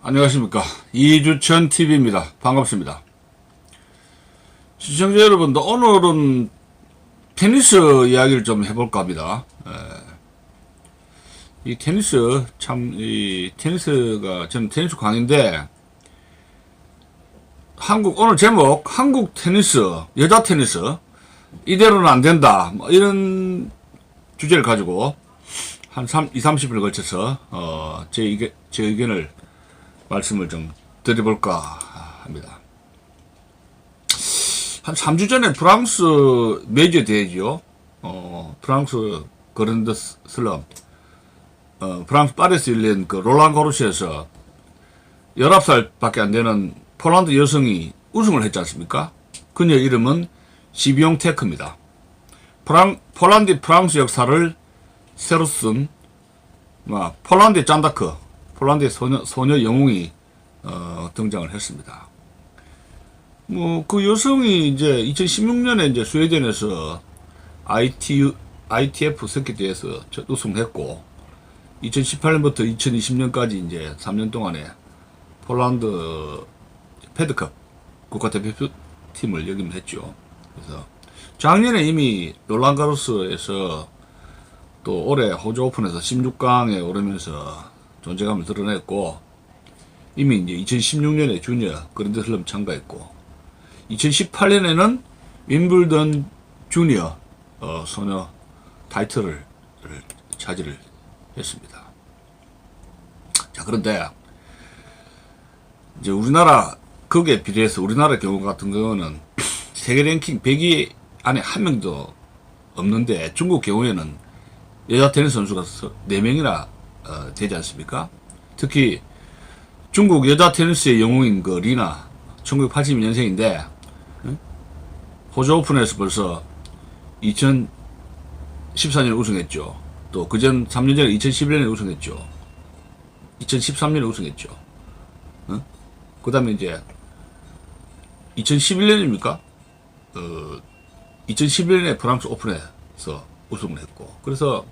안녕하십니까. 이주천 TV입니다. 반갑습니다. 시청자 여러분도 오늘은 테니스 이야기를 좀 해볼까 합니다. 이 테니스, 테니스가, 저는 테니스 광인데, 오늘 제목, 한국 테니스, 여자 테니스, 이대로는 안 된다. 뭐 이런 주제를 가지고, 한 30분을 걸쳐서, 제 의견을 말씀을 좀 드려볼까 합니다. 한 3주 전에 프랑스 메이저 대회죠. 프랑스 그랜드 슬럼, 프랑스 파리에서 열린 그 롤랑 가로스에서 19살밖에 안 되는 폴란드 여성이 우승을 했지 않습니까? 그녀 이름은 시비용테크입니다. 폴란드 프랑스 역사를 새로 쓴, 폴란드의 짠다크, 폴란드의 소녀 영웅이 등장을 했습니다. 그 여성이 이제 2016년에 이제 스웨덴에서 ITF 세계대회에서 우승했고, 2018년부터 2020년까지 이제 3년 동안에 폴란드 패드컵 국가대표팀을 역임했죠. 그래서 작년에 이미 롤랑가로스에서 또 올해 호주 오픈에서 16강에 오르면서 존재감을 드러냈고, 이미 이제 2016년에 주니어 그랜드 슬럼 참가했고, 2018년에는 윈블던 주니어 소녀 타이틀을 차지를 했습니다. 자, 그런데 이제 거기에 비례해서 우리나라 경우 같은 경우는 세계 랭킹 100위 안에 한 명도 없는데, 중국 경우에는 여자 테니스 선수가 4명이나 되지 않습니까? 특히 중국 여자 테니스의 영웅인 그 리나, 1982년생인데 호주 오픈에서 벌써 2014년에 우승했죠. 또 그전 3년 전에 2011년에 우승했죠. 2013년에 우승했죠. 그 다음에 이제 2011년입니까? 2011년에 프랑스 오픈에서 우승을 했고, 그래서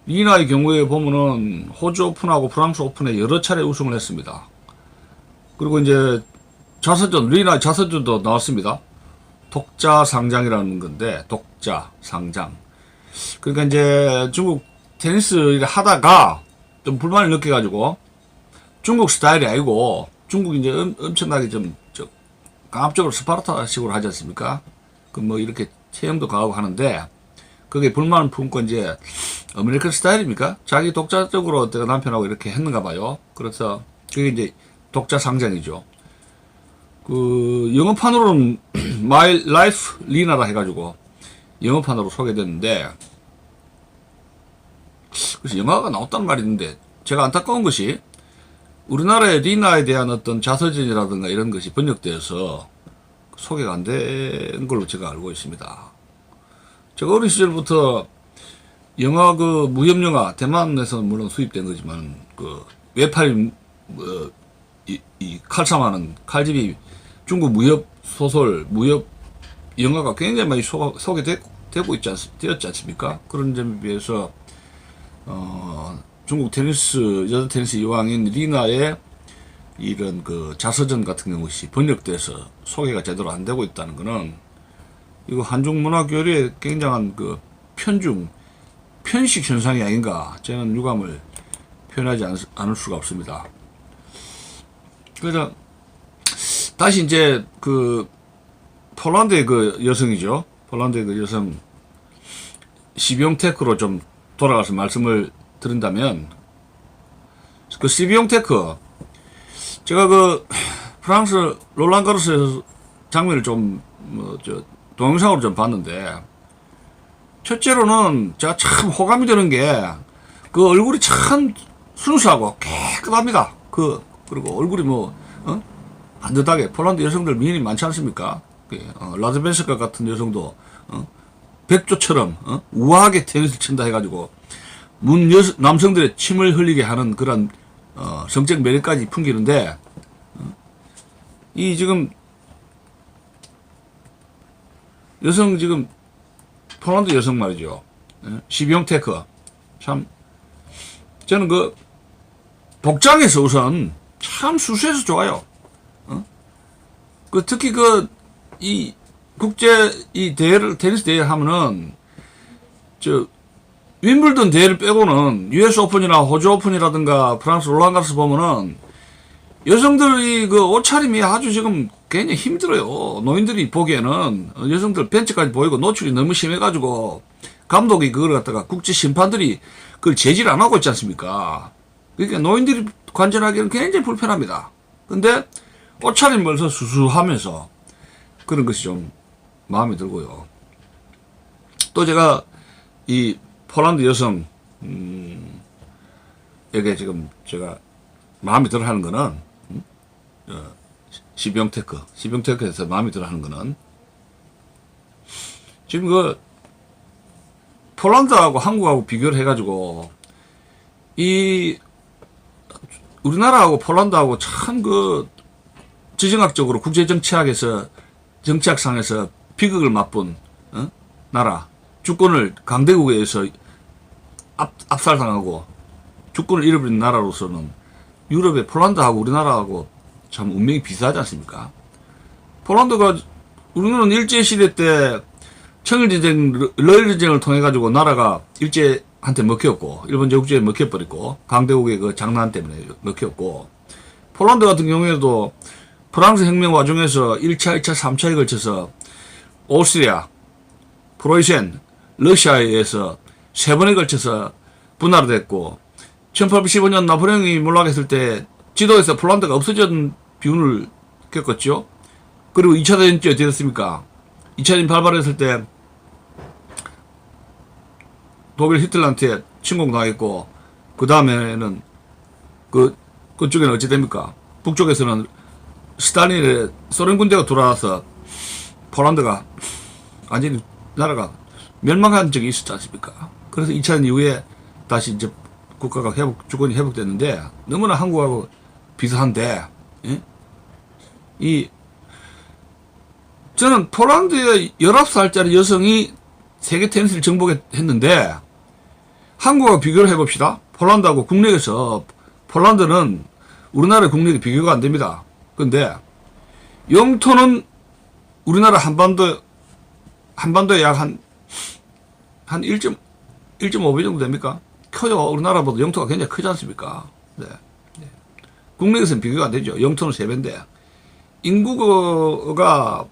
리나의 경우에 보면은 호주 오픈하고 프랑스 오픈에 여러 차례 우승을 했습니다. 그리고 이제 리나의 자서전도 나왔습니다. 독자상장이라는 건데, 독자상장. 그러니까 이제 중국 테니스를 하다가 좀 불만을 느껴가지고, 중국 스타일이 아니고, 중국이 이제 엄청나게 강압적으로 스파르타식으로 하지 않습니까? 이렇게 체형도 강하고 하는데, 그게 불만을 품고 이제 아메리칸 스타일입니까? 자기 독자적으로 내가 남편하고 이렇게 했는가 봐요. 그래서 그게 이제 독자상장이죠. 영어판으로는 My Life Lina라 해가지고 영어판으로 소개됐는데, 그래서 영화가 나왔단 말이 있는데, 제가 안타까운 것이 우리나라의 리나에 대한 어떤 자서전이라든가 이런 것이 번역되어서 소개가 안 된 걸로 제가 알고 있습니다. 제가 어린 시절부터 영화 무협영화, 대만에서는 물론 수입된 거지만, 외팔, 이 칼싸움하는 칼집이 중국 무협 소설, 무협 영화가 굉장히 많이 소개되고 되었지 않습니까? 그런 점에 비해서, 중국 여자 테니스 여왕인 리나의 이런 자서전 같은 경우시 번역돼서 소개가 제대로 안 되고 있다는 거는, 이거 한중 문화 교류에 굉장한 편식 현상이 아닌가, 저는 유감을 표현하지 않을 수가 없습니다. 그래서 다시 이제 폴란드의 여성이죠. 폴란드의 여성 시비용테크로 좀 돌아가서 말씀을 드린다면, 시비용테크, 제가 프랑스 롤랑가로스에서 장면을 동영상으로 좀 봤는데, 첫째로는 제가 참 호감이 되는 게, 얼굴이 참 순수하고 깨끗합니다. 그리고 얼굴이 반듯하게, 폴란드 여성들 미인이 많지 않습니까? 라즈벤스카 같은 여성도, 백조처럼, 우아하게 테니스를 친다 해가지고, 남성들의 침을 흘리게 하는 그런, 성적 매력까지 풍기는데, 폴란드 여성 말이죠. 시비용테크. 참, 저는 복장에서 우선 참 수수해서 좋아요. 특히 이 국제 이 대회를 테니스 대회를 하면은 윈블던 대회를 빼고는 US 오픈이나 호주 오픈이라든가 프랑스 롤랑가르스 보면은 여성들이 옷차림이 아주 지금 굉장히 힘들어요. 노인들이 보기에는 여성들 벤치까지 보이고 노출이 너무 심해가지고 감독이 그걸 갖다가 국제 심판들이 그걸 제지를 안 하고 있지 않습니까? 그러니까 노인들이 관전하기에는 굉장히 불편합니다. 근데 옷차림 벌써 수수하면서 그런 것이 좀 마음에 들고요. 또 제가 이 폴란드 여성 에게 지금 제가 마음에 들어 하는 거는 시병테크에서 마음에 들어 하는 거는 지금 폴란드하고 한국하고 비교를 해가지고 이 우리나라하고 폴란드하고 참 지정학적으로 정치학상에서 비극을 맛본 나라, 주권을 강대국에 의해서 압살당하고 주권을 잃어버린 나라로서는 유럽의 폴란드하고 우리나라하고 참 운명이 비슷하지 않습니까? 폴란드가 우리나라는 일제시대 때 청일전쟁, 러일전쟁을 통해가지고 나라가 일제한테 먹혔고 일본 제국주의에 먹혀버렸고 강대국의 그 장난 때문에 먹혔고 폴란드 같은 경우에도 프랑스 혁명 와중에서 1차, 2차, 3차에 걸쳐서 오스트리아, 프로이센, 러시아에 의해서 3번에 걸쳐서 분할이 됐고 1815년 나폴레옹이 몰락했을 때 지도에서 폴란드가 없어진 비운을 겪었죠. 그리고 2차 대전 때 어떻게 됐습니까? 2차 대전 발발했을 때 독일 히틀러한테 침공당했고 그 다음에는 그쪽에는 어찌 됩니까? 북쪽에서는 스탈린의 소련 군대가 돌아와서 폴란드가 완전히 나라가 멸망한 적이 있었지 않습니까? 그래서 2차 대전 이후에 다시 이제 국가가 주권이 회복됐는데 너무나 한국하고 비슷한데 저는 폴란드의 19살짜리 여성이 세계 테니스를 정복했는데 한국하고 비교를 해봅시다. 폴란드하고 국력에서 폴란드는 우리나라의 국력이 비교가 안 됩니다. 근데 영토는 우리나라 한반도에 약 한 1.5배 정도 됩니까? 커요. 우리나라보다 영토가 굉장히 크지 않습니까? 네. 국내에서는 비교가 안 되죠. 영토는 3배인데. 인구가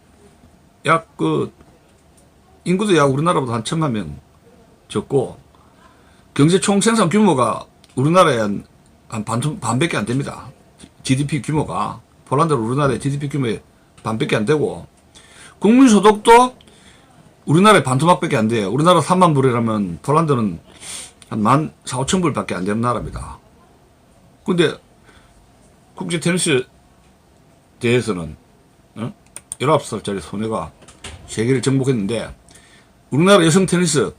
인구도 약 우리나라보다 한 1,000만 명 적고, 경제 총 생산 규모가 우리나라의 한 반밖에 안 됩니다. GDP 규모가. 폴란드는 우리나라의 GDP 규모의 반밖에 안 되고, 국민 소득도 우리나라의 반토막밖에 안 돼요. 우리나라 3만 불이라면 폴란드는 한 14,5천 불밖에 안 되는 나라입니다. 근데 국제 테니스 대회에서는 19살짜리 소녀가 세계를 정복했는데 우리나라 여성 테니스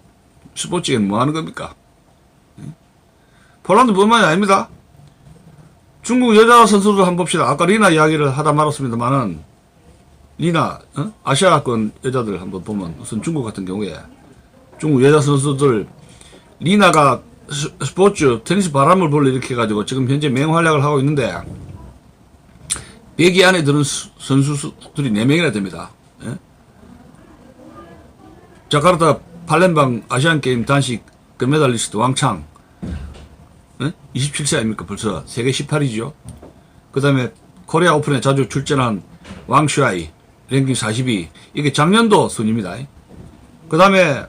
스포츠계는 뭐 하는 겁니까? 폴란드뿐만이 아닙니다. 중국 여자 선수들 한번 봅시다. 아까 리나 이야기를 하다 말았습니다만은 리나 아시아권 여자들 한번 보면 우선 중국 같은 경우에 중국 여자 선수들 리나가 스포츠 테니스 바람을 불러일으켜가지고 지금 현재 맹활약을 하고 있는데 100위 안에 드는 선수들이 4명이나 됩니다. 자카르타 팔렘방 아시안게임 단식 금메달리스트 왕창 27세 아닙니까? 벌써 세계 18위죠. 그 다음에 코리아 오픈에 자주 출전한 왕슈아이 랭킹 42. 이게 작년도 순입니다. 그 다음에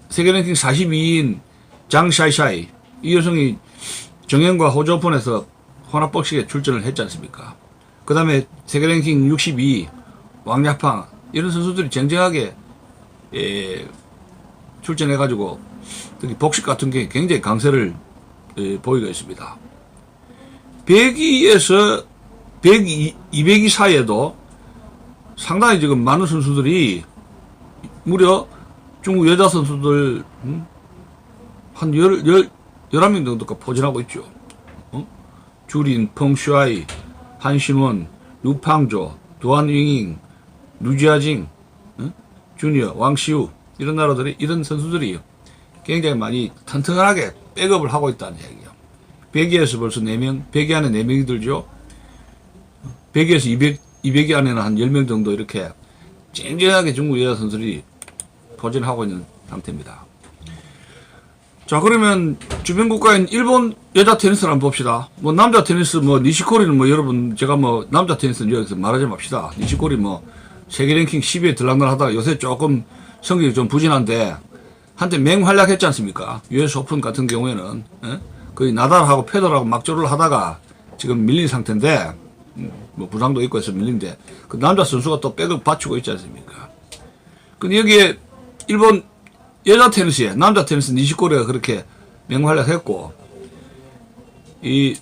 세계 랭킹 42인 장샤이샤이. 이 여성이 정현과 호주 오픈에서 혼합복식에 출전을 했지 않습니까? 그 다음에 세계 랭킹 62 왕야팡. 이런 선수들이 쟁쟁하게 출전해가지고 특히 복식 같은 게 굉장히 강세를 보이고 있습니다. 100위에서 200위 사이에도 상당히 지금 많은 선수들이 무려 중국 여자 선수들 한 11명 정도가 포진하고 있죠. 주린, 펑슈아이, 한신원, 루팡조, 도안윙잉, 루지아징, 주니어, 왕시우 이런 선수들이 굉장히 많이 튼튼하게 백업을 하고 있다는 얘기예요. 100위에서 벌써 4명, 100위 안에 4명이 들죠. 100위에서 200위 안에는 한 10명 정도 이렇게 쨍쨍하게 중국 여자 선수들이 포진하고 있는 상태입니다. 자, 그러면 주변 국가인 일본 여자 테니스를 한번 봅시다. 뭐 남자 테니스 뭐 니시코리는 뭐 여러분 제가 뭐 남자 테니스는 여기서 말하지 맙시다. 니시코리 뭐 세계 랭킹 10위에 들락날 하다가 요새 조금 성적이 좀 부진한데 한때 맹활약했지 않습니까? US 오픈 같은 경우에는 거의 나달하고 페더라고 막조를 하다가 지금 밀린 상태인데 뭐 부상도 있고 해서 밀린데 그 남자 선수가 또 백을 받치고 있지 않습니까? 근데 여기에 일본 여자 테니스에 남자 테니스 니시코리가 그렇게 맹활약했고 이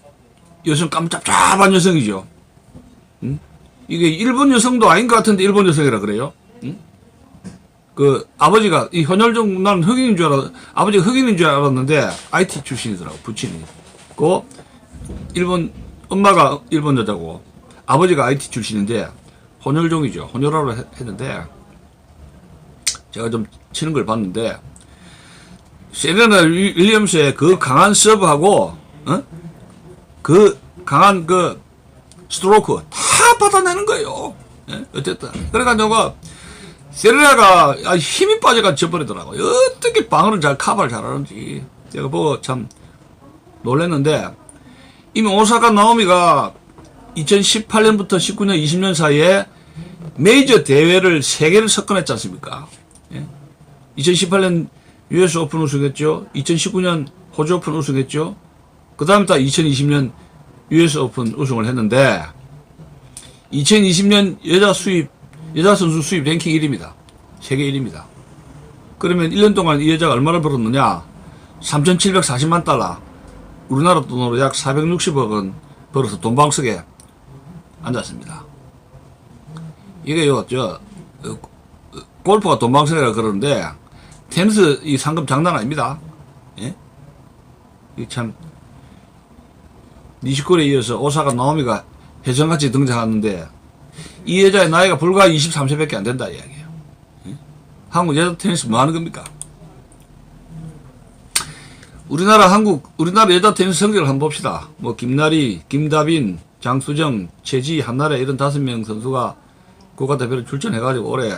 여성 깜짝잡잡한 여성이죠. 이게 일본 여성도 아닌 것 같은데 일본 여성이라 그래요. 그 아버지가 이 현열종 나는 흑인인 줄 아버지가 흑인인 줄 알았는데 IT 출신이더라고. 부친이. 그 일본 엄마가 일본 여자고 아버지가 IT 출신인데 혼혈종이죠. 혼혈하러 했는데 제가 좀 치는 걸 봤는데 세레나 윌리엄스의 그 강한 서브하고 그 강한 그 스트로크 다 받아내는 거예요. 어쨌든 그래가지고 세레나가 힘이 빠져가 져버리더라고요. 어떻게 방어를 커버를 잘하는지 제가 보고 참 놀랐는데 이미 오사카 나오미가 2018년부터 19년 20년 사이에 메이저 대회를 3개를 석권했지 않습니까? 2018년 US 오픈 우승했죠. 2019년 호주 오픈 우승했죠. 그 다음에 딱 2020년 US 오픈 우승을 했는데 2020년 여자 선수 수입 랭킹 1위입니다. 세계 1위입니다. 그러면 1년 동안 이 여자가 얼마를 벌었느냐? 3,740만 달러. 우리나라 돈으로 약 460억 원 벌어서 돈방석에 앉았습니다. 이게요, 골프가 돈방석이라 그러는데, 테니스 이 상금 장난 아닙니다. 예? 이 참, 니시코리에 이어서 오사카 나오미가 혜성같이 등장하는데, 이 여자의 나이가 불과 23세밖에 안 된다, 이야기예요. 예? 한국 여자 테니스 뭐 하는 겁니까? 우리나라 여자 테니스 성적을 한번 봅시다. 뭐, 김나리, 김다빈, 장수정, 최지, 한나래 이런 5명 선수가 국가대표를 출전해가지고 올해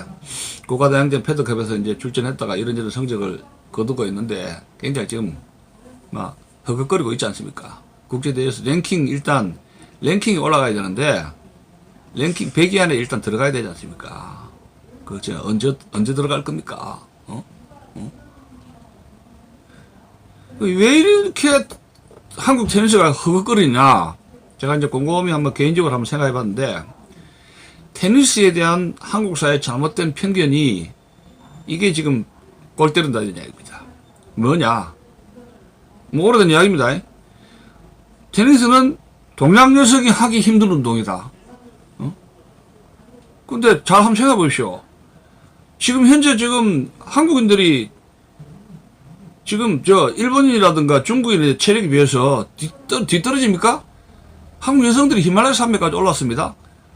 국가대항전 패드컵에서 이제 출전했다가 이런저런 성적을 거두고 있는데 굉장히 지금 막 허걱거리고 있지 않습니까? 국제대회에서 랭킹이 올라가야 되는데 랭킹 100위 안에 일단 들어가야 되지 않습니까? 그저 언제 들어갈 겁니까? 왜 이렇게 한국 테니스가 허걱거리냐? 제가 이제 곰곰이 한번 개인적으로 한번 생각해 봤는데, 테니스에 대한 한국 사회의 잘못된 편견이, 이게 지금 골 때린다는 이야기입니다. 뭐냐? 뭐 오래된 이야기입니다. 테니스는 동양 녀석이 하기 힘든 운동이다. 근데 잘 한번 생각해 보십시오. 지금 현재 한국인들이 지금 일본인이라든가 중국인의 체력에 비해서 뒤떨어집니까? 한국 여성들이 히말라야 산맥까지 올랐습니다.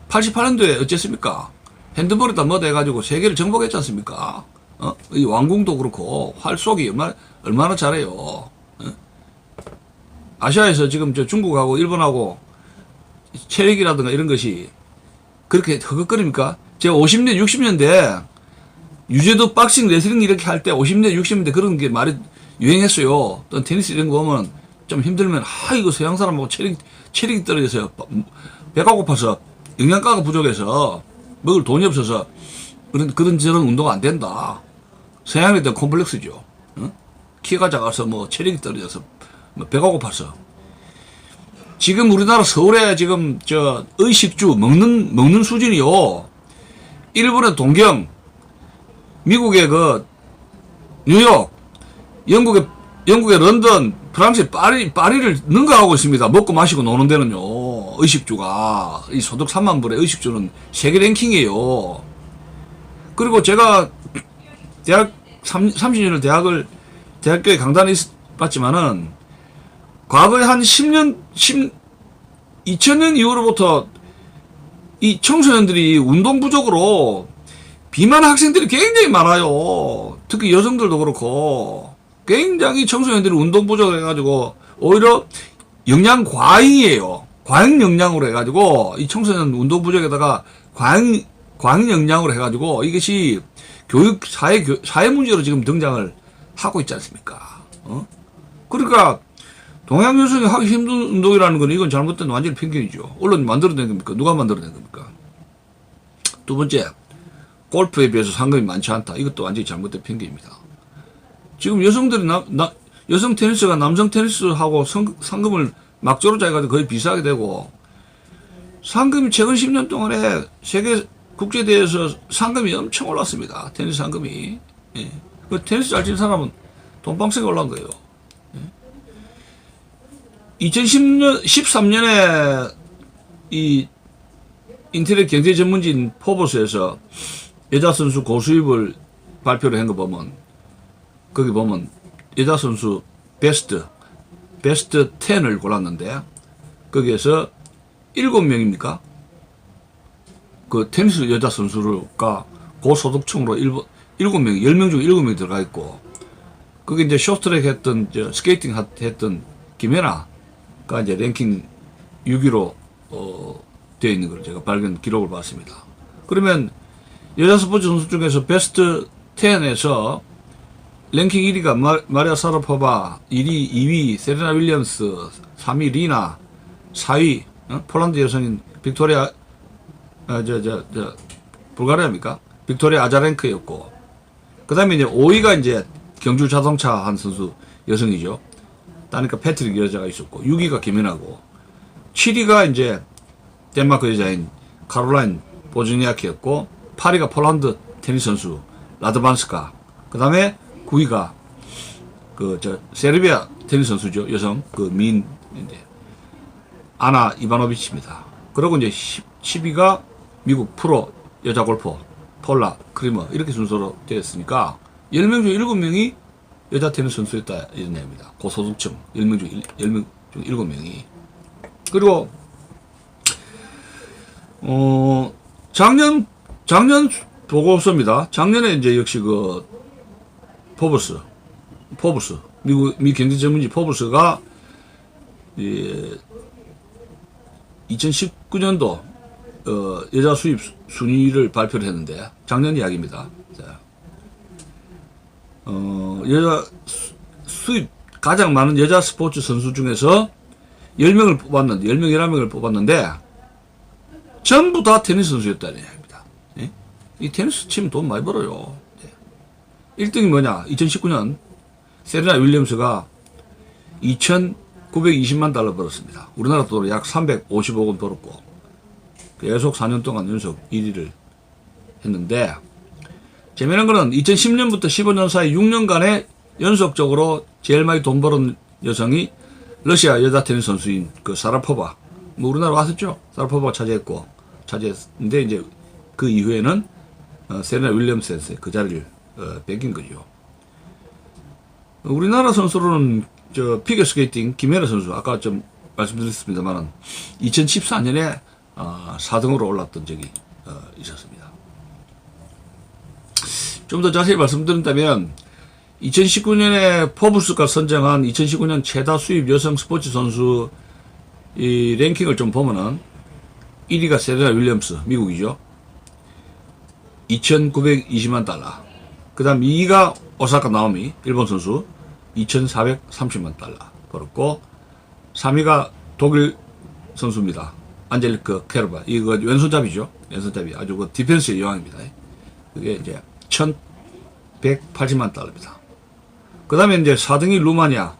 88년도에 어쨌습니까? 핸드볼에다 뭐다 해가지고 세계를 정복했지 않습니까? 이 왕궁도 그렇고 활쏘기 얼마나 잘해요. 아시아에서 지금 중국하고 일본하고 체력이라든가 이런 것이 그렇게 허걱거립니까? 제가 50년, 60년대 유재도 박싱, 레슬링 이렇게 할 때 50년, 60년대 그런 게 말이 유행했어요. 또 테니스 이런 거 보면 좀 힘들면 이거 서양 사람하고 체력이 떨어져서 배가 고파서 영양가가 부족해서 먹을 돈이 없어서 그런 저런 운동가 안 된다. 서양에 대한 콤플렉스죠. 키가 작아서 체력이 떨어져서 배가 고파서. 지금 우리나라 서울에 지금 의식주 먹는 수준이요. 일본의 동경, 미국의 뉴욕, 영국의 런던, 프랑스의 파리를 능가하고 있습니다. 먹고 마시고 노는 데는요. 의식주가 이 소득 3만 불의 의식주는 세계 랭킹이에요. 그리고 제가 대학 30년을 대학교에 강단에 있었지만은 과거에 한 2000년 이후로부터 이 청소년들이 운동 부족으로 비만한 학생들이 굉장히 많아요. 특히 여성들도 그렇고 굉장히 청소년들이 운동 부족해가지고 오히려 영양 과잉이에요. 과잉 영양으로 해가지고 이 청소년 운동 부족에다가 과잉 영양으로 해가지고 이것이 교육 사회 문제로 지금 등장을 하고 있지 않습니까? 그러니까 동양 여성이 하기 힘든 운동이라는 건 이건 잘못된 완전히 편견이죠. 언론이 만들어낸 겁니까? 누가 만들어낸 겁니까? 두 번째, 골프에 비해서 상금이 많지 않다. 이것도 완전히 잘못된 편견입니다. 지금 여성들이 여성 테니스가 남성 테니스하고 상금을 막조로 짜가지고 거의 비슷하게 되고, 상금이 최근 10년 동안에 세계 국제대회에서 상금이 엄청 올랐습니다. 테니스 상금이. 예. 그 테니스 잘 치는 사람은 돈방석에 올라온 거예요. 예. 2013년에 이 인터넷 경제 전문지인 포브스에서 여자 선수 고수입을 발표를 한 거 보면, 거기 보면 여자 선수 베스트 10을 골랐는데, 거기에서 7명입니까? 그 테니스 여자 선수가 고소득층으로 7명, 10명 중에 7명이 들어가 있고, 거기 이제 쇼트트랙 했던, 스케이팅 했던 김연아가 이제 랭킹 6위로, 되어 있는 걸 제가 기록을 봤습니다. 그러면 여자 스포츠 선수 중에서 베스트 10에서 랭킹 1위가 마리아 사라포바, 1위, 2위 세레나 윌리엄스, 3위 리나, 4위 폴란드 여성인 빅토리아 불가리아입니까? 빅토리아 아자렌크였고, 그 다음에 이제 5위가 이제 경주 자동차 한 선수 여성이죠. 따니까 패트릭 여자가 있었고, 6위가 김연아고, 7위가 이제 덴마크 여자인 카롤라인 보즈니아키였고, 8위가 폴란드 테니스 선수 라드반스카, 그 다음에 9위가 세르비아 테니스 선수죠. 여성, 아나 이바노비치입니다. 그리고 이제 10위가 미국 프로 여자 골퍼 폴라 크리머, 이렇게 순서로 되었으니까 10명 중 7명이 여자 테니스 선수였다, 이런 얘기입니다. 고소득층 10명 중 7명이. 그리고 작년 보고서입니다. 작년에 이제 역시 포브스 미 경제 전문지 포브스가 2019년도 여자 수입 순위를 발표를 했는데, 작년 이야기입니다. 자, 여자 수입 가장 많은 여자 스포츠 선수 중에서 10명을 뽑았는데, 10명, 11명을 뽑았는데, 전부 다 테니스 선수였다는 이야기입니다. 예? 이 테니스 치면 돈 많이 벌어요. 예. 1등이 뭐냐? 2019년 세레나 윌리엄스가 2,920만 달러 벌었습니다. 우리나라 돈으로 약 350억 원 벌었고, 계속 4년 동안 연속 1위를 했는데, 재미난 거는 2010년부터 15년 사이 6년간에 연속적으로 제일 많이 돈 벌은 여성이 러시아 여자 테니스 선수인 사라포바, 우리나라 왔었죠. 사라포바가 차지했는데, 이제 그 이후에는 세레나 윌리엄스에서 그 자리를 뺏긴 거죠. 우리나라 선수로는 피겨스케이팅 김연아 선수, 아까 좀 말씀드렸습니다만 2014년에 4등으로 올랐던 적이 있었습니다. 좀 더 자세히 말씀드린다면 2019년에 포브스가 선정한 2019년 최다 수입 여성 스포츠 선수 이 랭킹을 좀 보면은 1위가 세레나 윌리엄스, 미국이죠. 2,920만 달러. 그 다음 2위가 오사카 나오미, 일본 선수. 2,430만 달러 벌었고, 3위가 독일 선수입니다. 안젤리크 케르바. 이거 왼손잡이죠. 왼손잡이. 아주 디펜스의 여왕입니다. 그게 이제 1,180만 달러입니다. 그 다음에 이제 4등이 루마니아,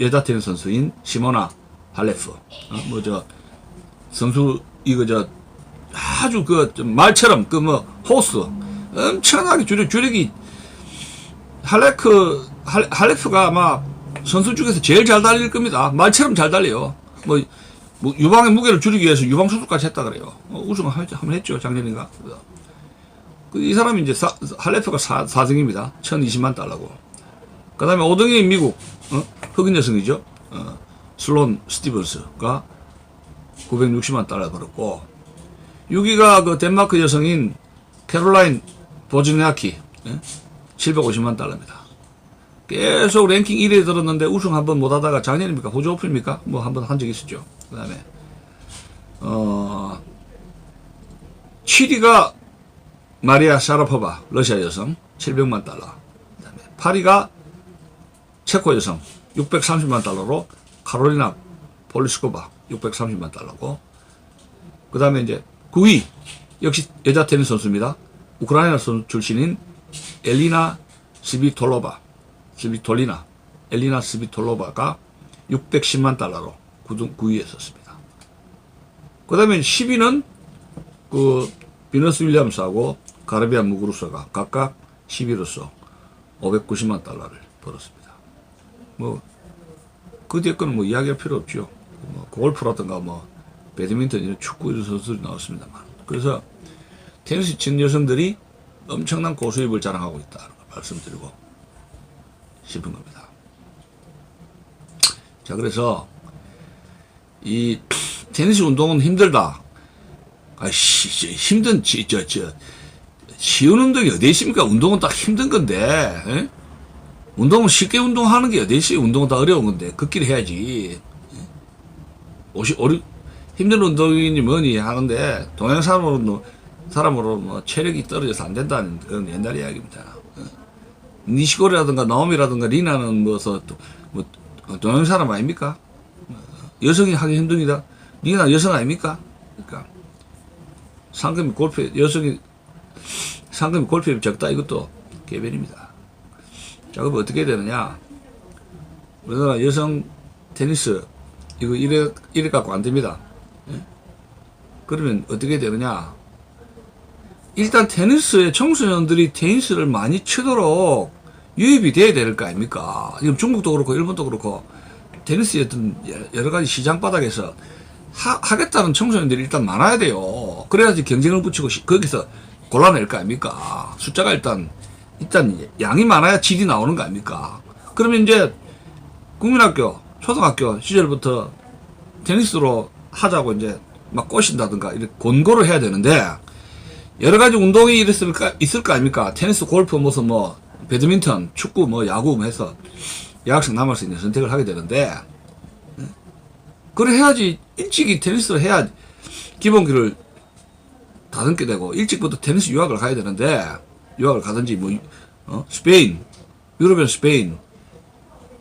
여자 테니스 선수인 시모나 할레프. 선수, 아주 말처럼, 호스. 엄청나게 주력이, 할레프가 아마 선수 중에서 제일 잘 달릴 겁니다. 말처럼 잘 달려요. 유방의 무게를 줄이기 위해서 유방 수술까지 했다 그래요. 우승을 한번 했죠, 작년인가. 이 사람이 이제 할레프가 4등입니다. 1,020만 달러고. 그 다음에 5등이 미국, 흑인 여성이죠. 슬론 스티븐스가 960만 달러 벌었고, 6위가 덴마크 여성인 캐롤라인 보즈니아키, 750만 달러입니다. 계속 랭킹 1위에 들었는데 우승 한번 못 하다가 작년입니까? 호주 오픈입니까? 뭐 한번 한 적 있었죠. 그 다음에, 7위가 마리아 샤라포바, 러시아 여성, 700만 달러. 그 다음에 8위가 체코 여성, 630만 달러로 카롤리나 폴리스코바, 630만 달러고. 그 다음에 이제 9위, 역시 여자 테니스 선수입니다. 우크라이나 선수 출신인 엘리나 엘리나 스비톨로바가 610만 달러로 9위에 섰습니다. 그 다음에 10위는 그 비너스 윌리엄스하고 가르비안 무구루스가 각각 10위로서 590만 달러를 벌었습니다. 뭐 그 뒤에 거는 뭐 이야기할 필요 없죠. 뭐 골프라든가 뭐 배드민턴 이런 축구 이런 선수들이 나왔습니다만. 그래서 테니스 친 여성들이 엄청난 고수입을 자랑하고 있다는 걸 말씀드리고 싶은 겁니다. 자, 그래서 이 테니스 운동은 힘들다. 쉬운 운동이 어디 있습니까? 운동은 딱 힘든 건데, 에? 운동은 쉽게 운동하는 게 어디 있어요? 운동은 다 어려운 건데, 걷기를 해야지. 힘든 운동이니 뭐니 하는데, 동양 사람으로 뭐 체력이 떨어져서 안 된다는 그런 옛날 이야기입니다. 니시코리라든가 나오미라든가 리나는 뭐 동양 사람 아닙니까? 여성이 하기 힘듭니다. 리나 여성 아닙니까? 그러니까 상금이 골프에 적다 이것도 개변입니다. 자, 그럼 어떻게 해야 되느냐? 우리나라 여성 테니스 이거 이래 갖고 안 됩니다. 예? 그러면 어떻게 해야 되느냐? 일단 테니스에 청소년들이 테니스를 많이 치도록 유입이 돼야 될 거 아닙니까? 지금 중국도 그렇고 일본도 그렇고 테니스의 어떤 여러 가지 시장 바닥에서 하겠다는 청소년들이 일단 많아야 돼요. 그래야지 경쟁을 붙이고 거기서 골라낼 거 아닙니까? 숫자가 일단 양이 많아야 질이 나오는 거 아닙니까? 그러면 이제 국민학교, 초등학교 시절부터 테니스로 하자고 이제 막 꼬신다든가 이렇게 권고를 해야 되는데 여러 가지 운동이 있을 거 아닙니까? 테니스, 골프, 무슨 뭐 배드민턴, 축구, 뭐 야구 해서 여학생 남을 수 있는 선택을 하게 되는데 그래 해야지 일찍이 테니스를 해야 기본기를 다듬게 되고 일찍부터 테니스 유학을 가야 되는데 유학을 가든지 뭐 스페인, 유럽엔 스페인,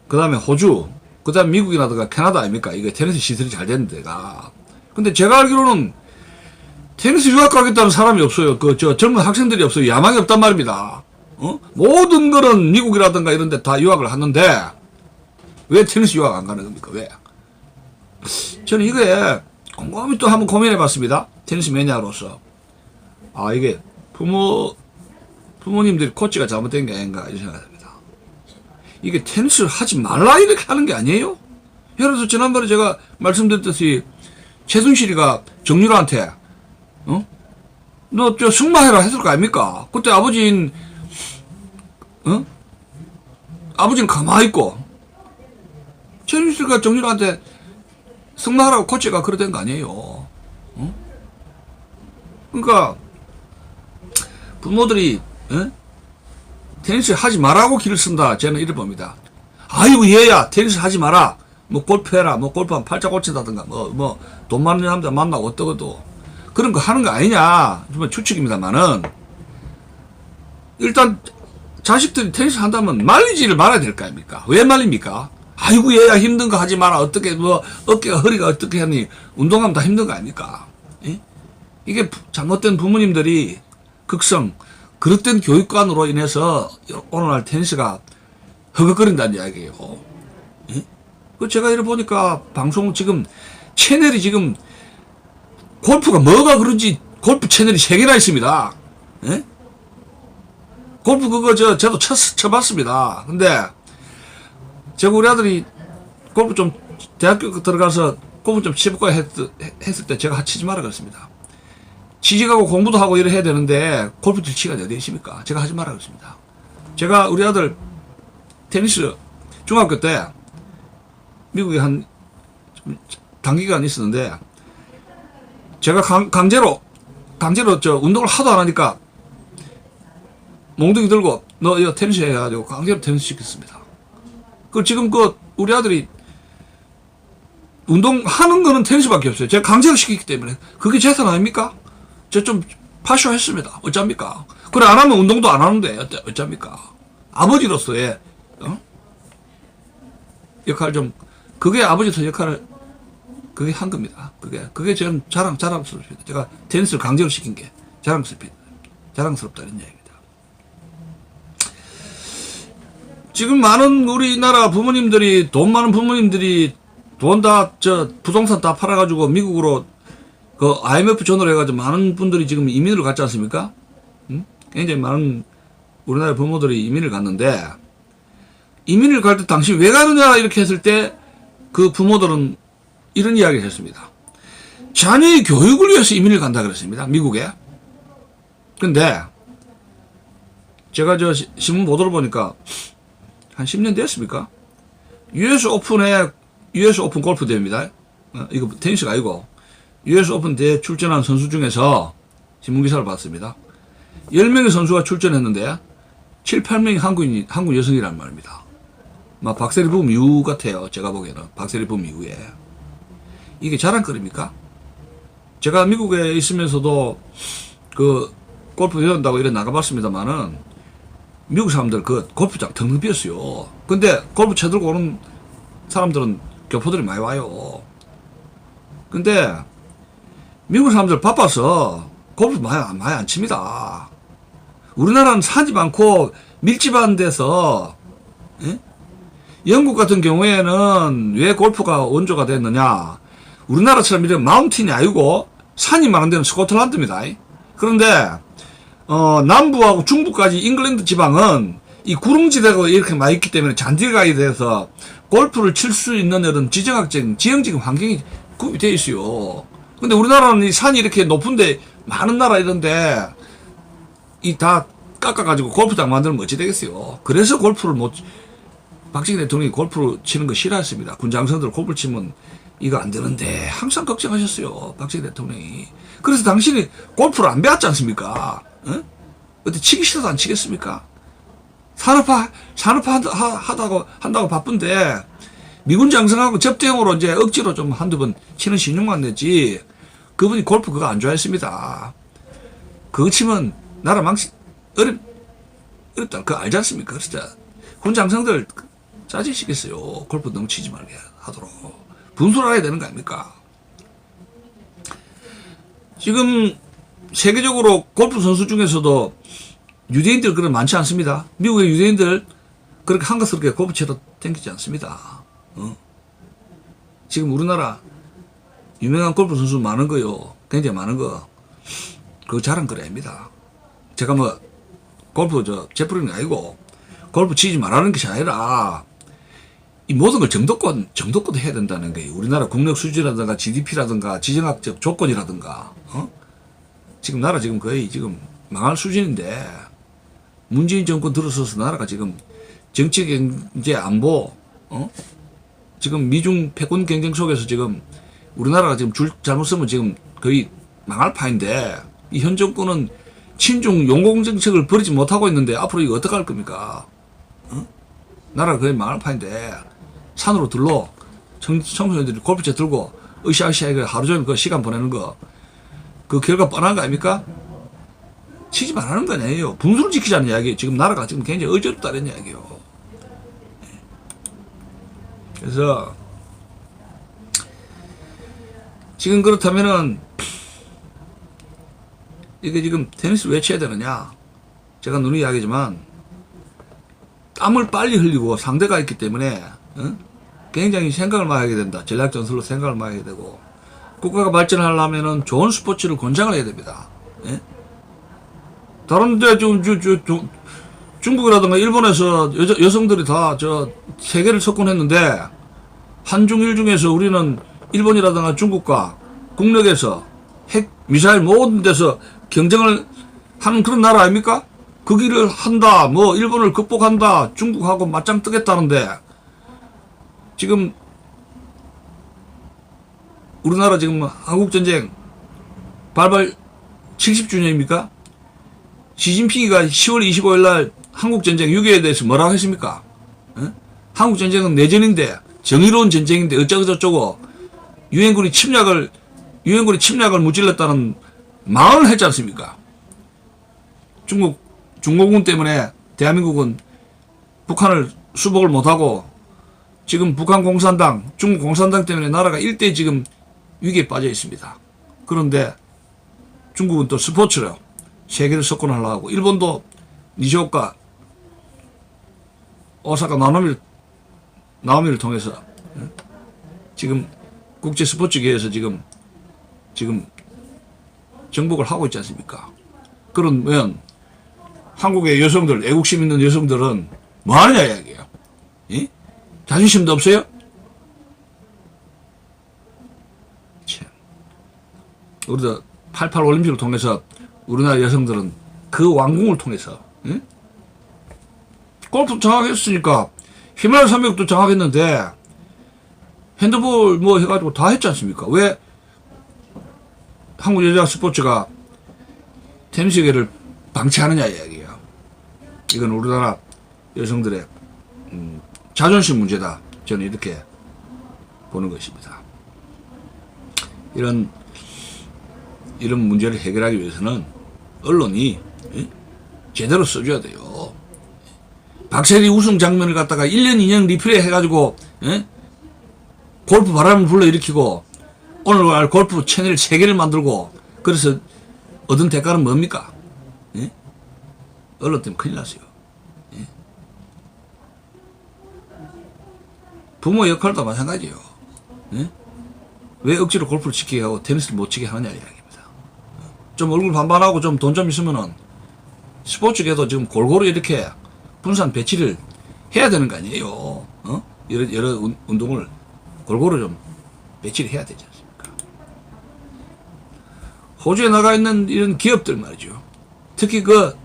그 다음에 호주, 그 다음에 미국이라든가 캐나다 아닙니까? 이게 테니스 시설이 잘 되는 데가. 근데 제가 알기로는 테니스 유학 가겠다는 사람이 없어요. 저 젊은 학생들이 없어요. 야망이 없단 말입니다. 모든 거는 미국이라든가 이런 데 다 유학을 하는데 왜 테니스 유학 안 가는 겁니까? 왜? 저는 이게 곰곰이 또 한번 고민해 봤습니다. 테니스 매니아로서. 이게 부모님들이 코치가 잘못된 게 아닌가 이런 생각이 듭니다. 이게 테니스를 하지 말라 이렇게 하는 게 아니에요? 예를 들어서 지난번에 제가 말씀드렸듯이 최순실이가 정유라한테 너 저 승마해라 했을 거 아닙니까? 그때 아버지는 가만히 있고 최순실과 정유라한테 승마하라고 코치가 그러던 거 아니에요. 그러니까 부모들이 테니스 하지 말라고 길을 쓴다. 저는 이래 봅니다. 아이고 얘야 테니스 하지 마라. 뭐 골프해라. 뭐 골프하면 팔자 고친다든가 뭐 돈 많은 남자 만나고 어떠고도 그런 거 하는 거 아니냐. 정말 추측입니다만은 일단 자식들이 테니스 한다면 말리지를 말아야 될 거 아닙니까? 왜 말립니까? 아이고 얘야 힘든 거 하지 마라. 어떻게 뭐 어깨가 허리가 어떻게 하니 운동하면 다 힘든 거 아닙니까? 예? 이게 잘못된 부모님들이 그릇된 교육관으로 인해서 오늘날 테니스가 허걱거린다는 이야기예요. 예? 제가 이래 보니까 방송 지금 채널이 지금 골프가 뭐가 그런지 골프 채널이 3개나 있습니다. 예? 골프 그거 저도 쳐봤습니다. 근데 제가 우리 아들이 골프 좀 대학교 들어가서 골프 좀 치볼까 했을 때 제가 치지 마라 그랬습니다. 취직하고 공부도 하고 이래 해야 되는데 골프 칠 시간이 어디 있습니까? 제가 하지 마라 그랬습니다. 제가 우리 아들 테니스 중학교 때 미국에 한 단기간 있었는데 제가 강제로 저 운동을 하도 안 하니까 몽둥이 들고 너 이거 테니스 해가지고 강제로 테니스 시켰습니다. 그 지금 그 우리 아들이 운동하는 거는 테니스밖에 없어요. 제가 강제로 시키기 때문에. 그게 재산 아닙니까? 저 좀 파쇼했습니다. 어쩝니까? 그래, 안 하면 운동도 안 하는데, 어쩝니까? 아버지로서의, 역할 좀, 그게 아버지로서 역할을, 그게 한 겁니다. 그게 저는 자랑스럽습니다. 제가 테니스를 강제로 시킨 게 자랑스럽다는 얘기입니다. 지금 많은 우리나라 부모님들이, 돈 많은 부모님들이 돈 다, 부동산 다 팔아가지고 미국으로 그 IMF 전화로 해가지고 많은 분들이 지금 이민을 갔지 않습니까? 굉장히 많은 우리나라 부모들이 이민을 갔는데, 이민을 갈 때 당신 왜 가느냐 이렇게 했을 때 그 부모들은 이런 이야기를 했습니다. 자녀의 교육을 위해서 이민을 간다 그랬습니다. 미국에. 근데 제가 저 신문 보도를 보니까 한 10년 됐습니까? US 오픈 골프 대회입니다. 이거 테니스가 아니고 US 오픈 대회 출전한 선수 중에서 신문기사를 봤습니다. 10명의 선수가 출전했는데 7, 8명이 한국 여성이란 말입니다. 막 박세리 부음 이후 같아요. 제가 보기에는 박세리 부음 이후에. 이게 자랑거리입니까? 제가 미국에 있으면서도 그 골프 배운다고 이래 나가봤습니다만은 미국 사람들 그 골프장 텅텅 비었어요. 근데 골프 쳐 들고 오는 사람들은 교포들이 많이 와요. 근데 미국 사람들 바빠서 골프 많이 안 칩니다. 우리나라는 산이 많고 밀집한 데서, 예? 영국 같은 경우에는 왜 골프가 원조가 됐느냐? 우리나라처럼 이런 마운틴이 아니고 산이 많은 데는 스코틀랜드입니다. 그런데 남부하고 중부까지 잉글랜드 지방은 이 구릉지대가 이렇게 많이 있기 때문에 잔디가에 대해서 골프를 칠 수 있는 이런 지형적인 환경이 구비되어 있어요. 근데 우리나라는 이 산이 이렇게 높은데 많은 나라 이런데 이 다 깎아가지고 골프장 만들면 어찌 되겠어요. 그래서 박정희 대통령이 골프를 치는 거 싫어했습니다. 군장성들 골프 치면 이거 안 되는데 항상 걱정하셨어요. 박정희 대통령이. 그래서 당신이 골프를 안 배웠지 않습니까? 어때 치기 싫어도 안 치겠습니까? 산업화 한다고 바쁜데 미군 장성하고 접대용으로 이제 억지로 좀 한두 번 치는 신용만 냈지. 그분이 골프 그거 안 좋아했습니다. 그거 치면 나라 망치 어렵다. 그거 알지 않습니까? 그래서 군 장성들 짜증시겠어요. 골프 너무 치지 말게 하도록. 분수를 알아야 되는 거 아닙니까? 지금 세계적으로 골프 선수 중에서도 유대인들 그런 많지 않습니다. 미국의 유대인들 그렇게 한가스럽게 골프 치러 땡기지 않습니다. 지금 우리나라 유명한 골프 선수 많은 거요. 굉장히 많은 거. 그거 자랑거리 아닙니다. 제가 뭐 골프 제프리는 아니고 골프 치지 말라는 것이 아니라 이 모든 걸 정도권 해야 된다는 게 우리나라 국력 수준이라든가 GDP라든가 지정학적 조건이라든가 지금 나라 지금 거의 지금 망할 수준인데 문재인 정권 들어서서 나라가 지금 정치 경제 안보 지금 미중 패권 경쟁 속에서 지금 우리나라가 지금 줄 잘못 쓰면 지금 거의 망할 판인데 이 현 정권은 친중 용공 정책을 버리지 못하고 있는데 앞으로 이거 어떻게 할 겁니까? 나라가 거의 망할 판인데 산으로 들러 청소년들이 골프채 들고 으쌰으쌰 하루 종일 그 시간 보내는 거 그 결과 뻔한 거 아닙니까? 치지 말라는 거 아니에요. 분수를 지키자는 이야기예요. 지금 나라가 지금 굉장히 어지럽다는 이야기예요. 그래서 지금 그렇다면은 이게 지금 테니스를 왜 쳐야 되느냐? 제가 누누이 이야기하지만 땀을 빨리 흘리고 상대가 있기 때문에 굉장히 생각을 많이 하게 된다. 전략전술로 생각을 많이 하게 되고 국가가 발전하려면은 좋은 스포츠를 권장을 해야 됩니다. 예? 다른데 중국이라든가 일본에서 여성들이 다 세계를 석권했는데 한중일 중에서 우리는 일본이라든가 중국과 국력에서 핵 미사일 모든 데서 경쟁을 하는 그런 나라 아닙니까? 그 길을 한다, 뭐 일본을 극복한다, 중국하고 맞짱 뜨겠다는데 지금 우리나라 지금 한국전쟁 발발 70주년입니까? 시진핑이가 10월 25일 날 한국전쟁 6.25에 대해서 뭐라고 했습니까? 한국 전쟁은 내전인데 정의로운 전쟁인데 어쩌고저쩌고 유엔군이 침략을 무찔렀다는 망언을 했지 않습니까? 중공군 때문에 대한민국은 북한을 수복을 못하고 지금 북한 공산당, 중국 공산당 때문에 나라가 일대 지금 위기에 빠져 있습니다. 그런데 중국은 또 스포츠로 세계를 석권하려고 하고 일본도 니시오카 오사카 나오미를 통해서 지금 국제 스포츠계에서 지금 정복을 하고 있지 않습니까? 그러면 한국의 여성들, 애국심 있는 여성들은 뭐 하느냐 이야기예요. 예? 자존심도 없어요? 참. 우리도 88 올림픽을 통해서 우리나라 여성들은 그 왕궁을 통해서 골프 장악했으니까 히말라야 산맥도 장악했는데 핸드볼 뭐 해가지고 다 했지 않습니까? 왜 한국 여자 스포츠가 테니스계를 방치하느냐 이야기예요. 이건 우리나라 여성들의 자존심 문제다. 저는 이렇게 보는 것입니다. 이런 문제를 해결하기 위해서는 언론이 제대로 써줘야 돼요. 박세리 우승 장면을 갖다가 1년 2년 리플레이 해가지고 골프 바람을 불러일으키고 오늘날 골프 채널 3개를 만들고 그래서 얻은 대가는 뭡니까? 언론 때문에 큰일 났어요. 부모 역할도 마찬가지예요. 왜 억지로 골프를 치게 하고 테니스를 못 치게 하느냐 이야기입니다. 좀 얼굴 반반하고 좀 돈 좀 있으면은 스포츠계도 지금 골고루 이렇게 분산 배치를 해야 되는 거 아니에요. 여러 운동을 골고루 좀 배치를 해야 되지 않습니까? 호주에 나가 있는 이런 기업들 말이죠. 특히 그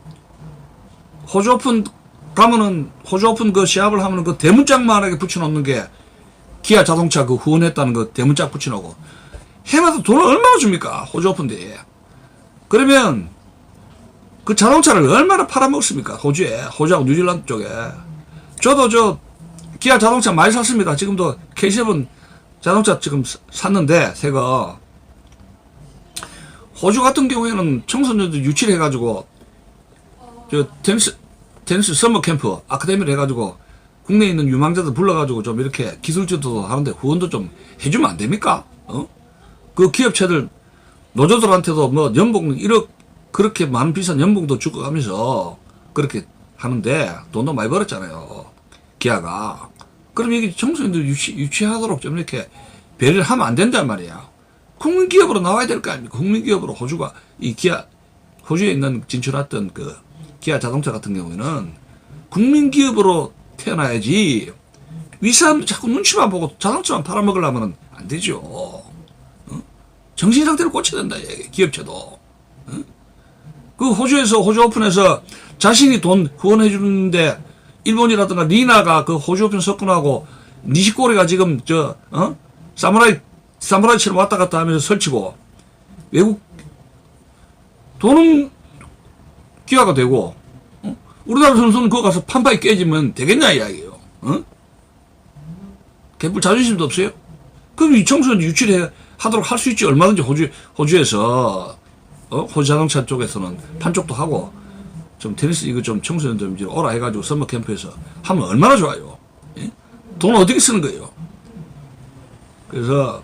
호주 오픈 가면은 호주 오픈 그 시합을 하면은 그 대문짝만하게 붙여놓는 게 기아 자동차 그 후원했다는 그 대문짝 붙여놓고 해마다 돈을 얼마나 줍니까? 호주 오픈 대회에. 그러면 그 자동차를 얼마나 팔아먹습니까? 호주에. 호주하고 뉴질랜드 쪽에. 저도 저 기아 자동차 많이 샀습니다. 지금도 K7 자동차 지금 샀는데 새거. 호주 같은 경우에는 청소년들 유치를 해가지고 저 테니스 서머 캠프 아카데미를 해가지고 국내에 있는 유망자들 불러가지고 좀 이렇게 기술지도도 하는데 후원도 좀 해주면 안 됩니까? 그 기업체들 노조들한테도 뭐 연봉 1억 그렇게 많은 비싼 연봉도 주고 가면서 그렇게 하는데 돈도 많이 벌었잖아요. 기아가. 그럼 이게 청소년들 유치하도록 좀 이렇게 배려를 하면 안 된단 말이야. 국민기업으로 나와야 될 거 아닙니까? 국민기업으로 호주가 이 기아 호주에 있는 진출했던 그 기아 자동차 같은 경우에는 국민기업으로 태어나야지 윗사람들 자꾸 눈치만 보고 자동차만 팔아먹으려면 안 되죠. 정신상태를 고쳐야 된다, 기업체도. 그 호주에서, 호주 오픈에서 자신이 돈 후원해주는데 일본이라든가 리나가 그 호주 오픈 석권하고 니시코리가 지금 사무라이처럼 왔다 갔다 하면서 설치고 외국 돈은 기아가 되고 우리나라 선수는 그거 가서 판파이 깨지면 되겠냐 이야기예요. 개뿔 자존심도 없어요? 그럼 이 청소년 유치를 하도록 할 수 있지. 얼마든지 호주에서 호주 자동차 쪽에서는 판쪽도 하고 좀 테니스 이거 좀 청소년들 이제 오라 해가지고 서머 캠프에서 하면 얼마나 좋아요. 예? 돈을 어떻게 쓰는 거예요? 그래서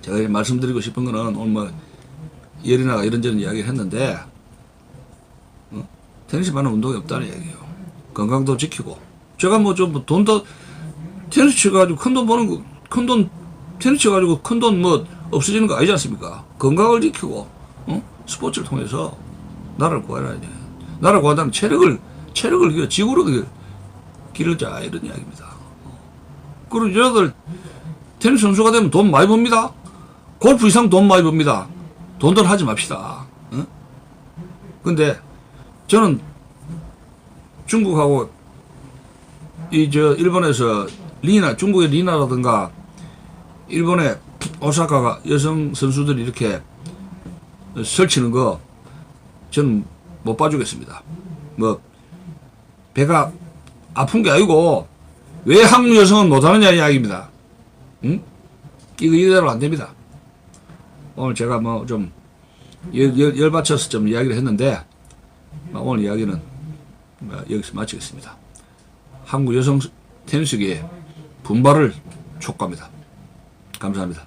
제가 말씀드리고 싶은 거는 오늘 뭐 예리나가 이런저런 이야기를 했는데 테니스만은 운동이 없다는 얘기예요. 건강도 지키고 제가 뭐 좀 돈도 테니스 쳐가지고 큰 돈 버는 거 큰 돈 테니스 쳐가지고 큰 돈 뭐 없어지는 거 아니지 않습니까? 건강을 지키고 스포츠를 통해서 나라를 구해야 돼. 나라를 구한다면 체력을 지구로 기르자 이런 이야기입니다. 그리고 여자들 테니스 선수가 되면 돈 많이 법니다. 골프 이상 돈 많이 법니다. 돈들 하지 맙시다. 근데 저는 중국하고 일본에서 중국의 리나라든가 일본의 오사카가 여성 선수들이 이렇게 설치는 거 저는 못 봐주겠습니다. 뭐 배가 아픈 게 아니고 왜 한국 여성은 못하느냐 이야기입니다. 응? 이거 이대로 안 됩니다. 오늘 제가 뭐 좀 열받쳐서 좀 이야기를 했는데 오늘 이야기는 여기서 마치겠습니다. 한국 여성 테니스계의 분발을 촉구합니다. 감사합니다.